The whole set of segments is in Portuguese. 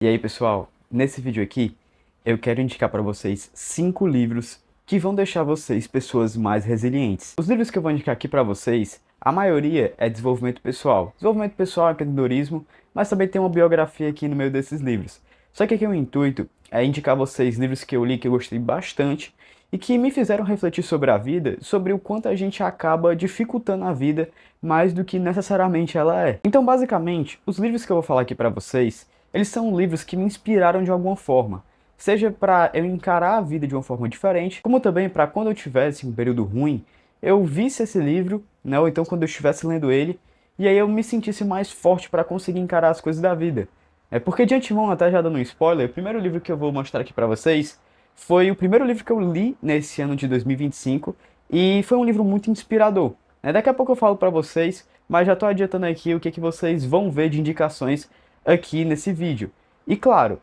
E aí, pessoal, nesse vídeo aqui, eu quero indicar para vocês 5 livros que vão deixar vocês pessoas mais resilientes. Os livros que eu vou indicar aqui para vocês, a maioria é desenvolvimento pessoal. Desenvolvimento pessoal, empreendedorismo, mas também tem uma biografia aqui no meio desses livros. Só que aqui o intuito é indicar a vocês livros que eu li que eu gostei bastante e que me fizeram refletir sobre a vida, sobre o quanto a gente acaba dificultando a vida mais do que necessariamente ela é. Então, basicamente, os livros que eu vou falar aqui para vocês, eles são livros que me inspiraram de alguma forma. Seja para eu encarar a vida de uma forma diferente, como também para quando eu tivesse um período ruim, eu visse esse livro, né, ou então quando eu estivesse lendo ele, e aí eu me sentisse mais forte para conseguir encarar as coisas da vida. É porque de antemão, até já dando um spoiler, o primeiro livro que eu vou mostrar aqui para vocês foi o primeiro livro que eu li nesse ano de 2025 e foi um livro muito inspirador. Daqui a pouco eu falo para vocês, mas já estou adiantando aqui o que vocês vão ver de indicações aqui nesse vídeo. E claro,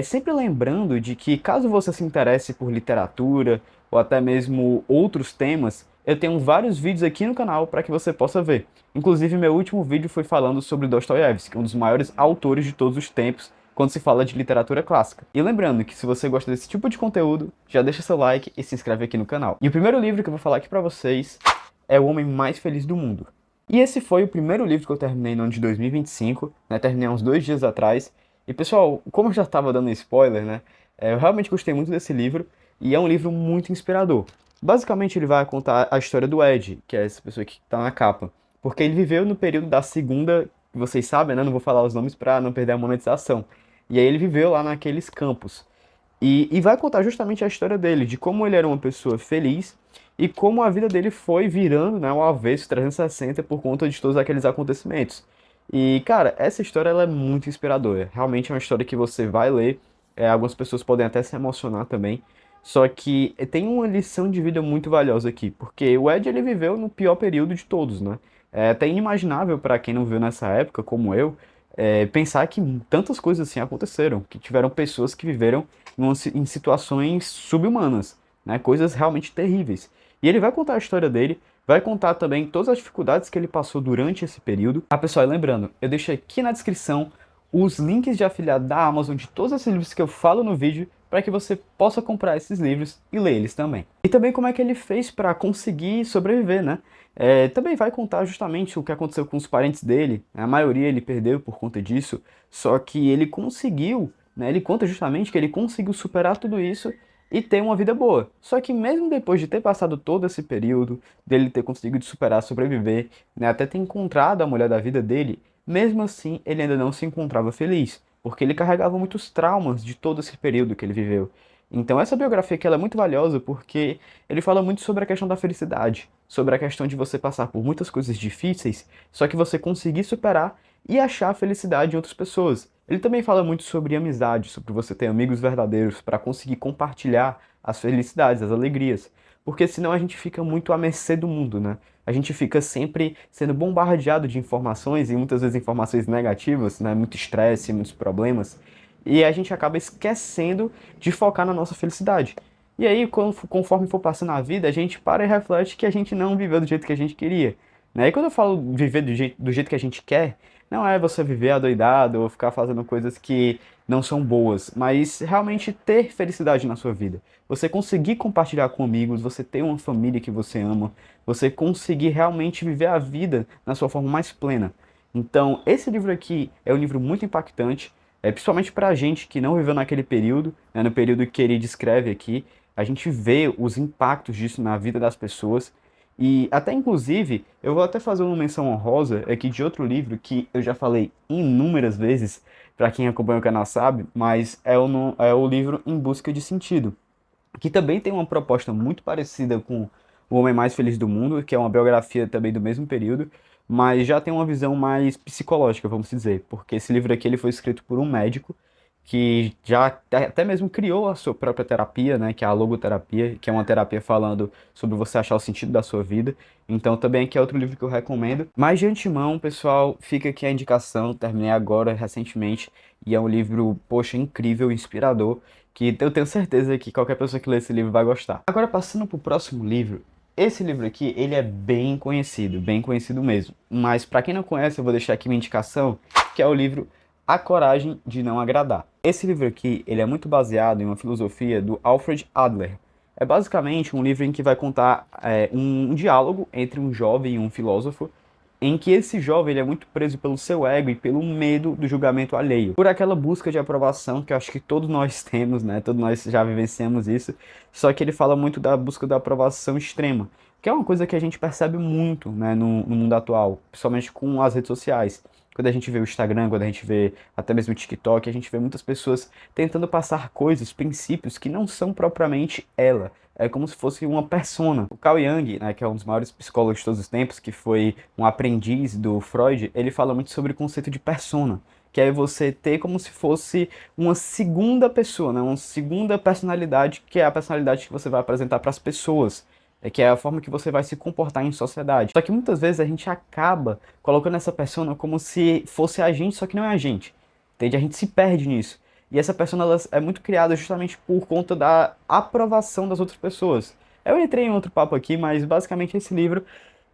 sempre lembrando de que caso você se interesse por literatura ou até mesmo outros temas, eu tenho vários vídeos aqui no canal para que você possa ver. Inclusive, meu último vídeo foi falando sobre Dostoiévski, um dos maiores autores de todos os tempos, quando se fala de literatura clássica. E lembrando que se você gosta desse tipo de conteúdo, já deixa seu like e se inscreve aqui no canal. E o primeiro livro que eu vou falar aqui para vocês é O Homem Mais Feliz do Mundo. E esse foi o primeiro livro que eu terminei no ano de 2025, né? Terminei há uns 2 dias atrás. E pessoal, como eu já estava dando spoiler, né? Eu realmente gostei muito desse livro e é um livro muito inspirador. Basicamente ele vai contar a história do Ed, que é essa pessoa que está na capa. Porque ele viveu no período da segunda, vocês sabem, né? Não vou falar os nomes para não perder a monetização. E aí ele viveu lá naqueles campos. E vai contar justamente a história dele, de como ele era uma pessoa feliz e como a vida dele foi virando, né, ao avesso 360 por conta de todos aqueles acontecimentos. E, cara, essa história ela é muito inspiradora. Realmente é uma história que você vai ler, algumas pessoas podem até se emocionar também. Só que tem uma lição de vida muito valiosa aqui, porque o Ed ele viveu no pior período de todos, né? É até inimaginável para quem não viveu nessa época, como eu, pensar que tantas coisas assim aconteceram, que tiveram pessoas que viveram em situações subhumanas, né? Coisas realmente terríveis. E ele vai contar a história dele, vai contar também todas as dificuldades que ele passou durante esse período. Ah, pessoal, e lembrando, eu deixei aqui na descrição os links de afiliado da Amazon de todos esses livros que eu falo no vídeo, para que você possa comprar esses livros e ler eles também. E também como é que ele fez para conseguir sobreviver, né? Também vai contar justamente o que aconteceu com os parentes dele. A maioria ele perdeu por conta disso, só que ele conseguiu, né? Ele conta justamente que ele conseguiu superar tudo isso e ter uma vida boa. Só que mesmo depois de ter passado todo esse período, dele ter conseguido superar, sobreviver, né? Até ter encontrado a mulher da vida dele, mesmo assim ele ainda não se encontrava feliz, porque ele carregava muitos traumas de todo esse período que ele viveu. Então essa biografia aqui ela é muito valiosa porque ele fala muito sobre a questão da felicidade, sobre a questão de você passar por muitas coisas difíceis, só que você conseguir superar e achar a felicidade em outras pessoas. Ele também fala muito sobre amizade, sobre você ter amigos verdadeiros para conseguir compartilhar as felicidades, as alegrias, porque senão a gente fica muito à mercê do mundo, né? A gente fica sempre sendo bombardeado de informações e muitas vezes informações negativas, né? Muito estresse, muitos problemas. E a gente acaba esquecendo de focar na nossa felicidade. E aí, conforme for passando a vida, a gente para e reflete que a gente não viveu do jeito que a gente queria. Né? E quando eu falo viver do jeito que a gente quer, não é você viver adoidado ou ficar fazendo coisas que não são boas, mas realmente ter felicidade na sua vida. Você conseguir compartilhar com amigos, você ter uma família que você ama, você conseguir realmente viver a vida na sua forma mais plena. Então, esse livro aqui é um livro muito impactante, principalmente para a gente que não viveu naquele período, né, no período que ele descreve aqui, a gente vê os impactos disso na vida das pessoas. E até inclusive, eu vou até fazer uma menção honrosa aqui de outro livro que eu já falei inúmeras vezes, para quem acompanha o canal sabe, mas é o livro Em Busca de Sentido, que também tem uma proposta muito parecida com O Homem Mais Feliz do Mundo, que é uma biografia também do mesmo período, mas já tem uma visão mais psicológica, vamos dizer, porque esse livro aqui ele foi escrito por um médico que já até mesmo criou a sua própria terapia, né, que é a logoterapia, que é uma terapia falando sobre você achar o sentido da sua vida. Então também aqui é outro livro que eu recomendo. Mas de antemão, pessoal, fica aqui a indicação, terminei agora recentemente, e é um livro, poxa, incrível, inspirador, que eu tenho certeza que qualquer pessoa que lê esse livro vai gostar. Agora passando para o próximo livro, esse livro aqui, ele é bem conhecido mesmo. Mas para quem não conhece, eu vou deixar aqui uma indicação, que é o livro A Coragem de Não Agradar. Esse livro aqui, ele é muito baseado em uma filosofia do Alfred Adler. É basicamente um livro em que vai contar um diálogo entre um jovem e um filósofo, em que esse jovem ele é muito preso pelo seu ego e pelo medo do julgamento alheio, por aquela busca de aprovação que eu acho que todos nós temos, né? Todos nós já vivenciamos isso, só que ele fala muito da busca da aprovação extrema, que é uma coisa que a gente percebe muito, né, no mundo atual, principalmente com as redes sociais. Quando a gente vê o Instagram, quando a gente vê até mesmo o TikTok, a gente vê muitas pessoas tentando passar coisas, princípios que não são propriamente ela. É como se fosse uma persona. O Carl Jung, né, que é um dos maiores psicólogos de todos os tempos, que foi um aprendiz do Freud, ele fala muito sobre o conceito de persona, que é você ter como se fosse uma segunda pessoa, né, uma segunda personalidade, que é a personalidade que você vai apresentar para as pessoas. Que é a forma que você vai se comportar em sociedade. Só que muitas vezes a gente acaba colocando essa persona como se fosse a gente, só que não é a gente. Entende? A gente se perde nisso. E essa persona ela é muito criada justamente por conta da aprovação das outras pessoas. Eu entrei em outro papo aqui, mas basicamente esse livro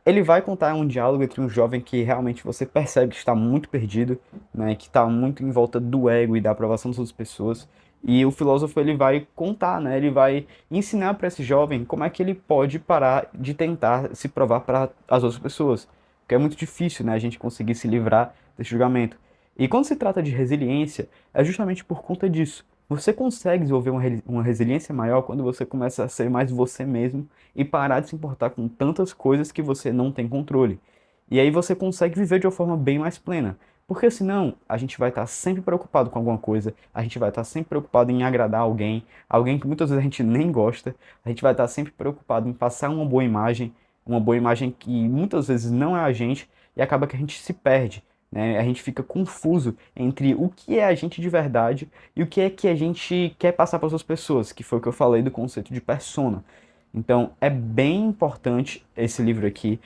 ele vai contar um diálogo entre um jovem que realmente você percebe que está muito perdido, né, que está muito em volta do ego e da aprovação das outras pessoas. E o filósofo ele vai contar, né, ele vai ensinar para esse jovem como é que ele pode parar de tentar se provar para as outras pessoas. Porque é muito difícil, né, a gente conseguir se livrar desse julgamento. E quando se trata de resiliência, é justamente por conta disso. Você consegue desenvolver uma resiliência maior quando você começa a ser mais você mesmo e parar de se importar com tantas coisas que você não tem controle. E aí você consegue viver de uma forma bem mais plena. Porque senão a gente vai estar sempre preocupado com alguma coisa, a gente vai estar sempre preocupado em agradar alguém, alguém que muitas vezes a gente nem gosta, a gente vai estar sempre preocupado em passar uma boa imagem que muitas vezes não é a gente e acaba que a gente se perde, né? A gente fica confuso entre o que é a gente de verdade e o que é que a gente quer passar para as outras pessoas, que foi o que eu falei do conceito de persona. Então, é bem importante esse livro aqui,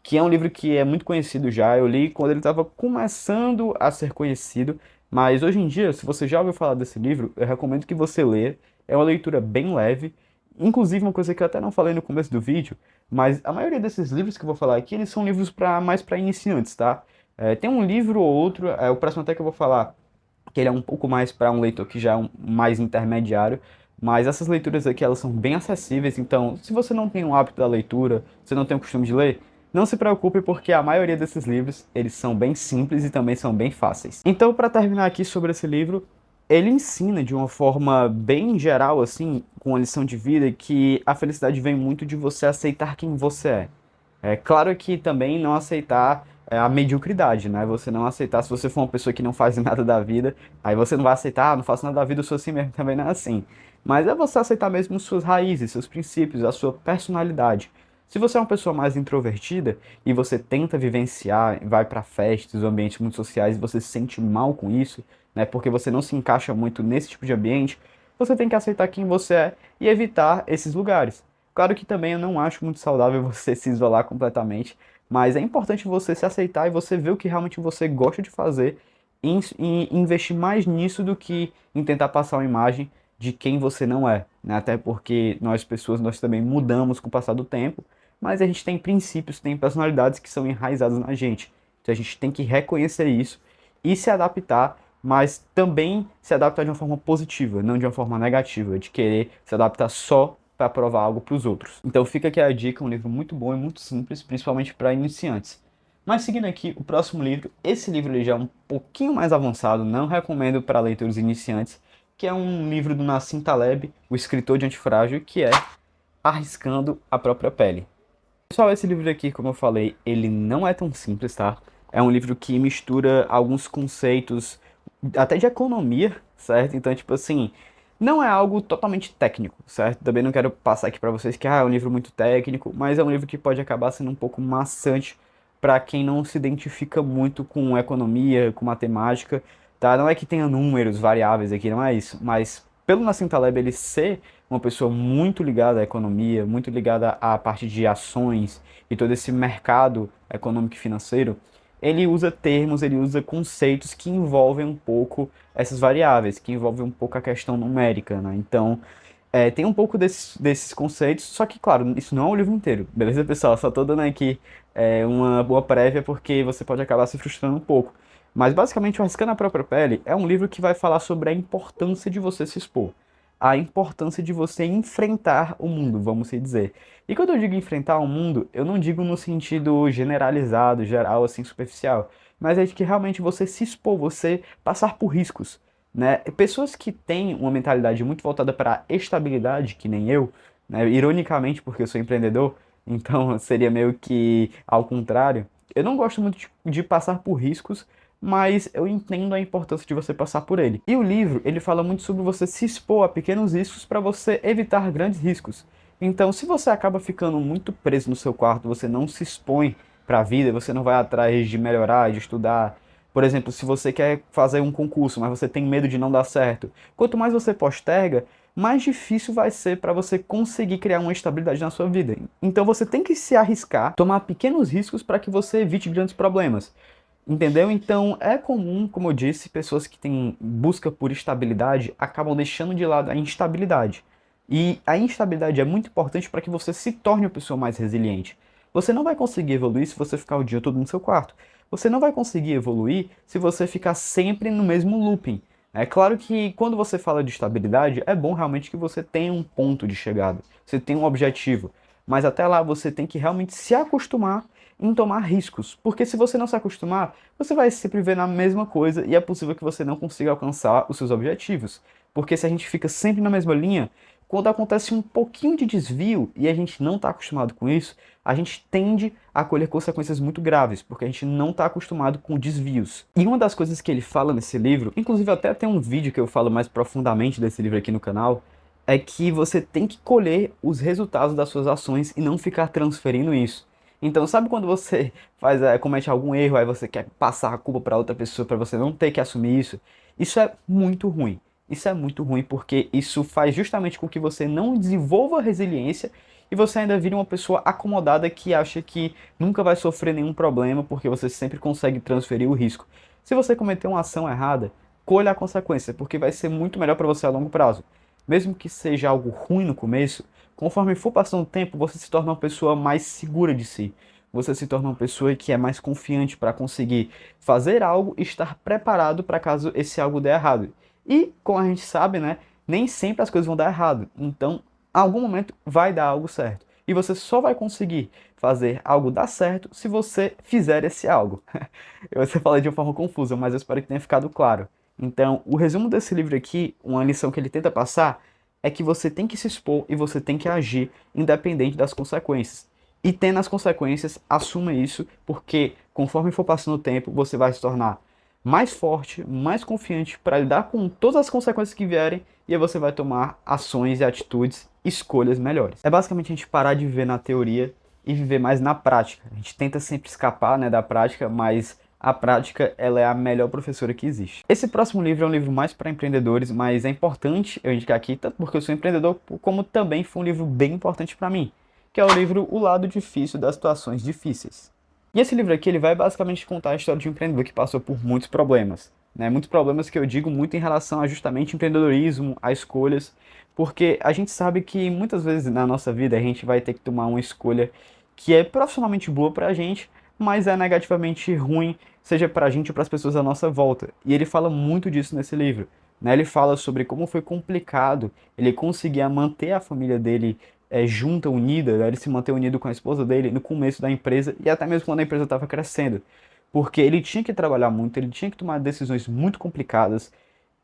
que é um livro que é muito conhecido já. Eu li quando ele estava começando a ser conhecido, mas hoje em dia, se você já ouviu falar desse livro, eu recomendo que você leia. É uma leitura bem leve. Inclusive, uma coisa que eu até não falei no começo do vídeo, mas a maioria desses livros que eu vou falar aqui, eles são livros mais para iniciantes, tá? Tem um livro ou outro, o próximo até que eu vou falar, que ele é um pouco mais para um leitor que já é mais intermediário, mas essas leituras aqui elas são bem acessíveis, então se você não tem o hábito da leitura, você não tem o costume de ler, não se preocupe porque a maioria desses livros eles são bem simples e também são bem fáceis. Então para terminar aqui sobre esse livro, ele ensina de uma forma bem geral assim, com uma lição de vida, que a felicidade vem muito de você aceitar quem você é. É claro que também não aceitar a mediocridade, né? Você não aceitar, se você for uma pessoa que não faz nada da vida, aí você não vai aceitar, não faço nada da vida, eu sou assim mesmo, também não é assim. Mas é você aceitar mesmo suas raízes, seus princípios, a sua personalidade. Se você é uma pessoa mais introvertida e você tenta vivenciar, vai para festas, ambientes muito sociais e você se sente mal com isso, né? Porque você não se encaixa muito nesse tipo de ambiente, você tem que aceitar quem você é e evitar esses lugares. Claro que também eu não acho muito saudável você se isolar completamente, mas é importante você se aceitar e você ver o que realmente você gosta de fazer e investir mais nisso do que em tentar passar uma imagem de quem você não é, né? Até porque nós pessoas, nós também mudamos com o passar do tempo, mas a gente tem princípios, tem personalidades que são enraizadas na gente. Então a gente tem que reconhecer isso e se adaptar, mas também se adaptar de uma forma positiva, não de uma forma negativa, de querer se adaptar só para provar algo para os outros. Então fica aqui a dica, um livro muito bom e muito simples, principalmente para iniciantes. Mas seguindo aqui, o próximo livro, esse livro ele já é um pouquinho mais avançado, não recomendo para leitores iniciantes, que é um livro do Nassim Taleb, o escritor de Antifrágil, que é Arriscando a Própria Pele. Pessoal, esse livro aqui, como eu falei, ele não é tão simples, tá? É um livro que mistura alguns conceitos até de economia, certo? Então, tipo assim, não é algo totalmente técnico, certo? Também não quero passar aqui pra vocês que é um livro muito técnico, mas é um livro que pode acabar sendo um pouco maçante para quem não se identifica muito com economia, com matemática, tá? Não é que tenha números, variáveis aqui, não é isso, mas pelo Nassim Taleb ele ser uma pessoa muito ligada à economia, muito ligada à parte de ações e todo esse mercado econômico e financeiro, ele usa termos, ele usa conceitos que envolvem um pouco essas variáveis, que envolvem um pouco a questão numérica, né? Então, tem um pouco desses conceitos, só que, claro, isso não é o livro inteiro, beleza, pessoal? Só tô dando aqui uma boa prévia porque você pode acabar se frustrando um pouco. Mas basicamente, o Arriscando a Própria Pele é um livro que vai falar sobre a importância de você se expor, a importância de você enfrentar o mundo, vamos se dizer. E quando eu digo enfrentar o mundo, eu não digo no sentido generalizado, geral, assim, superficial, mas é de que realmente você se expor, você passar por riscos, né? Pessoas que têm uma mentalidade muito voltada para a estabilidade, que nem eu, né? Ironicamente, porque eu sou empreendedor, então seria meio que ao contrário. Eu não gosto muito de passar por riscos, mas eu entendo a importância de você passar por ele. E o livro, ele fala muito sobre você se expor a pequenos riscos para você evitar grandes riscos. Então, se você acaba ficando muito preso no seu quarto, você não se expõe para a vida, você não vai atrás de melhorar, de estudar. Por exemplo, se você quer fazer um concurso, mas você tem medo de não dar certo, quanto mais você posterga, mais difícil vai ser para você conseguir criar uma estabilidade na sua vida. Então você tem que se arriscar, tomar pequenos riscos para que você evite grandes problemas. Entendeu? Então é comum, como eu disse, pessoas que têm busca por estabilidade acabam deixando de lado a instabilidade. E a instabilidade é muito importante para que você se torne uma pessoa mais resiliente. Você não vai conseguir evoluir se você ficar o dia todo no seu quarto. Você não vai conseguir evoluir se você ficar sempre no mesmo looping. É claro que quando você fala de estabilidade, é bom realmente que você tenha um ponto de chegada, você tenha um objetivo. Mas até lá você tem que realmente se acostumar em tomar riscos. Porque se você não se acostumar, você vai sempre ver na mesma coisa e é possível que você não consiga alcançar os seus objetivos. Porque se a gente fica sempre na mesma linha, quando acontece um pouquinho de desvio e a gente não está acostumado com isso, a gente tende a colher consequências muito graves, porque a gente não está acostumado com desvios. E uma das coisas que ele fala nesse livro, inclusive até tem um vídeo que eu falo mais profundamente desse livro aqui no canal, é que você tem que colher os resultados das suas ações e não ficar transferindo isso. Então, sabe quando você comete algum erro, aí você quer passar a culpa para outra pessoa para você não ter que assumir isso? Isso é muito ruim. Isso é muito ruim porque isso faz justamente com que você não desenvolva resiliência e você ainda vira uma pessoa acomodada que acha que nunca vai sofrer nenhum problema porque você sempre consegue transferir o risco. Se você cometer uma ação errada, colha a consequência, porque vai ser muito melhor para você a longo prazo. Mesmo que seja algo ruim no começo, conforme for passando o tempo, você se torna uma pessoa mais segura de si. Você se torna uma pessoa que é mais confiante para conseguir fazer algo e estar preparado para caso esse algo dê errado. E, como a gente sabe, né, nem sempre as coisas vão dar errado. Então, em algum momento vai dar algo certo. E você só vai conseguir fazer algo dar certo se você fizer esse algo. Você fala de uma forma confusa, mas eu espero que tenha ficado claro. Então, o resumo desse livro aqui, uma lição que ele tenta passar, é que você tem que se expor e você tem que agir independente das consequências. E tendo as consequências, assuma isso, porque conforme for passando o tempo, você vai se tornar mais forte, mais confiante para lidar com todas as consequências que vierem e aí você vai tomar ações e atitudes, escolhas melhores. É basicamente a gente parar de viver na teoria e viver mais na prática. A gente tenta sempre escapar, né, da prática, mas a prática ela é a melhor professora que existe. Esse próximo livro é um livro mais para empreendedores, mas é importante eu indicar aqui, tanto porque eu sou empreendedor, como também foi um livro bem importante para mim, que é o livro O Lado Difícil das Situações Difíceis. E esse livro aqui ele vai basicamente contar a história de um empreendedor que passou por muitos problemas, né? Muitos problemas que eu digo muito em relação a justamente empreendedorismo, a escolhas, porque a gente sabe que muitas vezes na nossa vida a gente vai ter que tomar uma escolha que é profissionalmente boa pra gente, mas é negativamente ruim, seja pra gente ou para as pessoas à nossa volta. E ele fala muito disso nesse livro, né? Ele fala sobre como foi complicado ele conseguir manter a família dele junta, unida, né? Ele se manter unido com a esposa dele no começo da empresa e até mesmo quando a empresa estava crescendo. Porque ele tinha que trabalhar muito, ele tinha que tomar decisões muito complicadas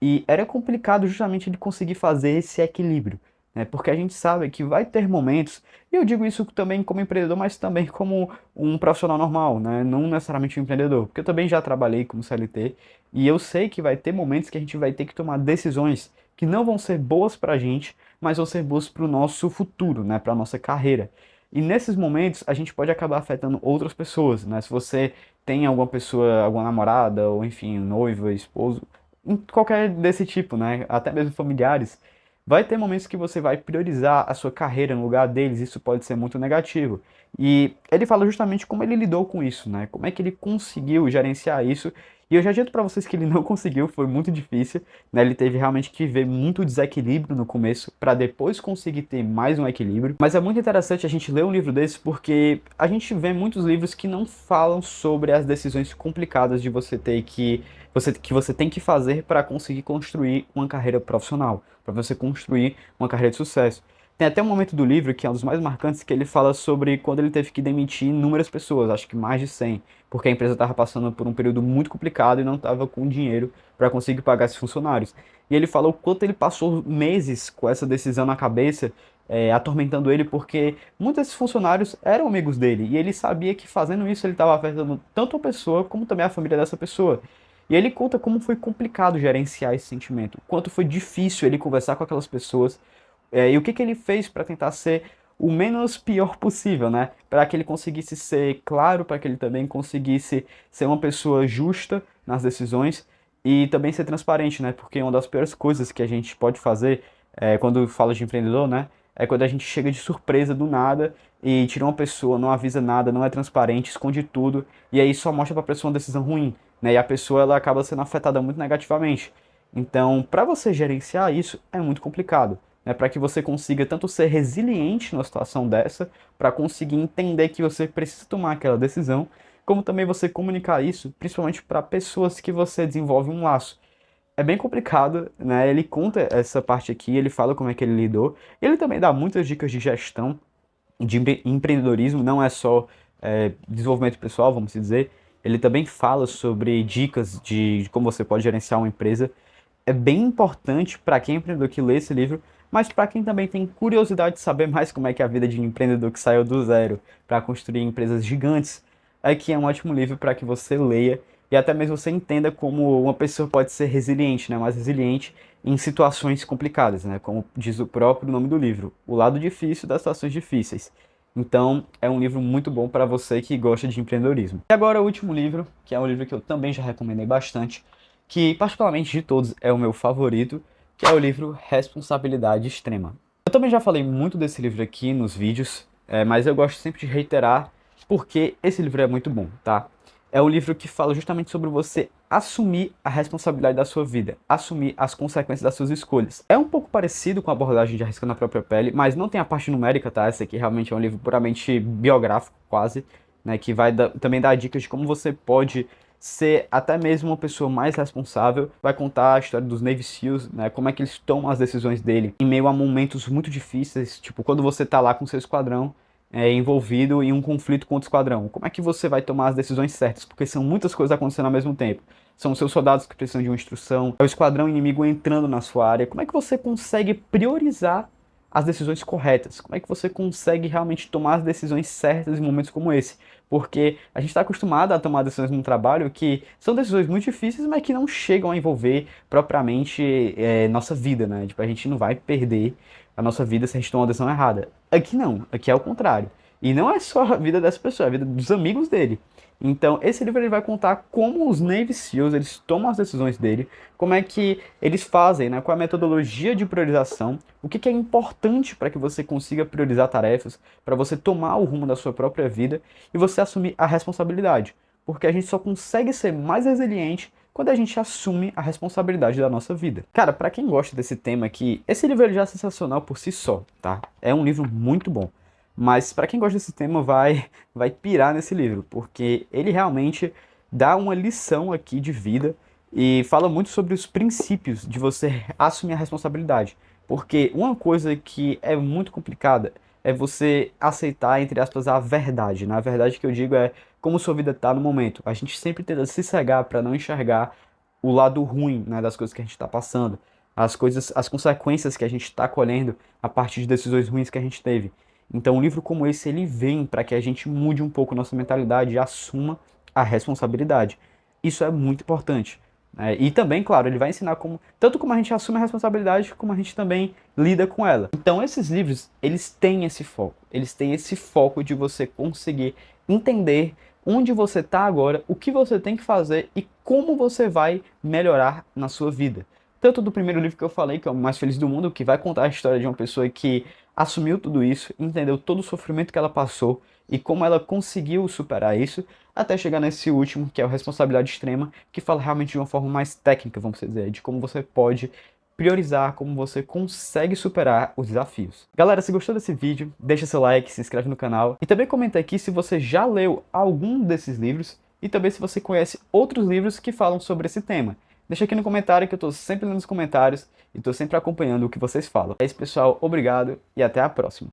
e era complicado justamente ele conseguir fazer esse equilíbrio, né? Porque a gente sabe que vai ter momentos, e eu digo isso também como empreendedor, mas também como um profissional normal, né? Não necessariamente um empreendedor, porque eu também já trabalhei como CLT e eu sei que vai ter momentos que a gente vai ter que tomar decisões que não vão ser boas pra gente, mas vão ser boas para o nosso futuro, né? Para a nossa carreira. E nesses momentos a gente pode acabar afetando outras pessoas, né? Se você tem alguma pessoa, alguma namorada, ou enfim, noiva, esposo, qualquer desse tipo, né? Até mesmo familiares, vai ter momentos que você vai priorizar a sua carreira no lugar deles, isso pode ser muito negativo. E ele fala justamente como ele lidou com isso, né? Como é que ele conseguiu gerenciar isso E eu já dito para vocês que ele não conseguiu, foi muito difícil, né? Ele teve realmente que ver muito desequilíbrio no começo para depois conseguir ter mais um equilíbrio. Mas é muito interessante a gente ler um livro desse porque a gente vê muitos livros que não falam sobre as decisões complicadas de você ter que você tem que fazer para conseguir construir uma carreira profissional, para você construir uma carreira de sucesso. Tem até um momento do livro, que é um dos mais marcantes, que ele fala sobre quando ele teve que demitir inúmeras pessoas, acho que mais de 100, porque a empresa estava passando por um período muito complicado e não estava com dinheiro para conseguir pagar esses funcionários. E ele fala o quanto ele passou meses com essa decisão na cabeça, atormentando ele, porque muitos desses funcionários eram amigos dele, e ele sabia que fazendo isso ele estava afetando tanto a pessoa como também a família dessa pessoa. E ele conta como foi complicado gerenciar esse sentimento, quanto foi difícil ele conversar com aquelas pessoas, e o que que ele fez para tentar ser o menos pior possível, né? Para que ele conseguisse ser claro, para que ele também conseguisse ser uma pessoa justa nas decisões e também ser transparente, né? Porque uma das piores coisas que a gente pode fazer quando fala de empreendedor, né? É quando a gente chega de surpresa do nada e tira uma pessoa, não avisa nada, não é transparente, esconde tudo e aí só mostra para a pessoa uma decisão ruim, né? E a pessoa ela acaba sendo afetada muito negativamente. Então, para você gerenciar isso é muito complicado, né, para que você consiga tanto ser resiliente numa situação dessa, para conseguir entender que você precisa tomar aquela decisão, como também você comunicar isso, principalmente para pessoas que você desenvolve um laço. É bem complicado, né? Ele conta essa parte aqui, ele fala como é que ele lidou, ele também dá muitas dicas de gestão, de empreendedorismo, não é só desenvolvimento pessoal, vamos dizer. Ele também fala sobre dicas de como você pode gerenciar uma empresa. É bem importante para quem é empreendedor que lê esse livro, mas para quem também tem curiosidade de saber mais como é que é a vida de um empreendedor que saiu do zero para construir empresas gigantes, aqui é um ótimo livro para que você leia e até mesmo você entenda como uma pessoa pode ser resiliente, né? Mais resiliente em situações complicadas, né? Como diz o próprio nome do livro, o lado difícil das situações difíceis. Então, é um livro muito bom para você que gosta de empreendedorismo. E agora o último livro, que é um livro que eu também já recomendei bastante, que particularmente de todos é o meu favorito, que é o livro Responsabilidade Extrema. Eu também já falei muito desse livro aqui nos vídeos, mas eu gosto sempre de reiterar porque esse livro é muito bom, tá? É um livro que fala justamente sobre você assumir a responsabilidade da sua vida, assumir as consequências das suas escolhas. É um pouco parecido com a abordagem de Arriscando a Própria Pele, mas não tem a parte numérica, tá? Esse aqui realmente é um livro puramente biográfico, quase, né? Que vai também dar dicas de como você pode ser até mesmo uma pessoa mais responsável. Vai contar a história dos Navy SEALs, né? Como é que eles tomam as decisões dele em meio a momentos muito difíceis, tipo quando você tá lá com seu esquadrão envolvido em um conflito com outro esquadrão. Como é que você vai tomar as decisões certas? Porque são muitas coisas acontecendo ao mesmo tempo. São os seus soldados que precisam de uma instrução, é o esquadrão inimigo entrando na sua área. Como é que você consegue priorizar as decisões corretas? Como é que você consegue realmente tomar as decisões certas em momentos como esse? Porque a gente está acostumado a tomar decisões no trabalho que são decisões muito difíceis, mas que não chegam a envolver propriamente nossa vida, né? Tipo, a gente não vai perder a nossa vida se a gente tomar uma decisão errada. Aqui não, aqui é o contrário. E não é só a vida dessa pessoa, é a vida dos amigos dele. Então, esse livro ele vai contar como os Navy SEALs eles tomam as decisões dele, como é que eles fazem, né? Qual é a metodologia de priorização, o que que é importante para que você consiga priorizar tarefas, para você tomar o rumo da sua própria vida e você assumir a responsabilidade. Porque a gente só consegue ser mais resiliente quando a gente assume a responsabilidade da nossa vida. Cara, para quem gosta desse tema aqui, esse livro ele já é sensacional por si só, tá? É um livro muito bom. Mas para quem gosta desse tema vai pirar nesse livro, porque ele realmente dá uma lição aqui de vida e fala muito sobre os princípios de você assumir a responsabilidade. Porque uma coisa que é muito complicada é você aceitar, entre aspas, a verdade. Na verdade que eu digo é como sua vida está no momento. A gente sempre tenta se cegar para não enxergar o lado ruim, né, das coisas que a gente está passando, as coisas, as consequências que a gente está colhendo a partir de decisões ruins que a gente teve. Então, um livro como esse, ele vem para que a gente mude um pouco nossa mentalidade e assuma a responsabilidade. Isso é muito importante. E também, claro, ele vai ensinar tanto como a gente assume a responsabilidade, como a gente também lida com ela. Então, esses livros, eles têm esse foco. Eles têm esse foco de você conseguir entender onde você está agora, o que você tem que fazer e como você vai melhorar na sua vida. Tanto do primeiro livro que eu falei, que é o Mais Feliz do Mundo, que vai contar a história de uma pessoa que assumiu tudo isso, entendeu todo o sofrimento que ela passou e como ela conseguiu superar isso, até chegar nesse último, que é o Responsabilidade Extrema, que fala realmente de uma forma mais técnica, vamos dizer, de como você pode priorizar, como você consegue superar os desafios. Galera, se gostou desse vídeo, deixa seu like, se inscreve no canal e também comenta aqui se você já leu algum desses livros e também se você conhece outros livros que falam sobre esse tema. Deixa aqui no comentário que eu tô sempre lendo os comentários e tô sempre acompanhando o que vocês falam. É isso, pessoal. Obrigado e até a próxima.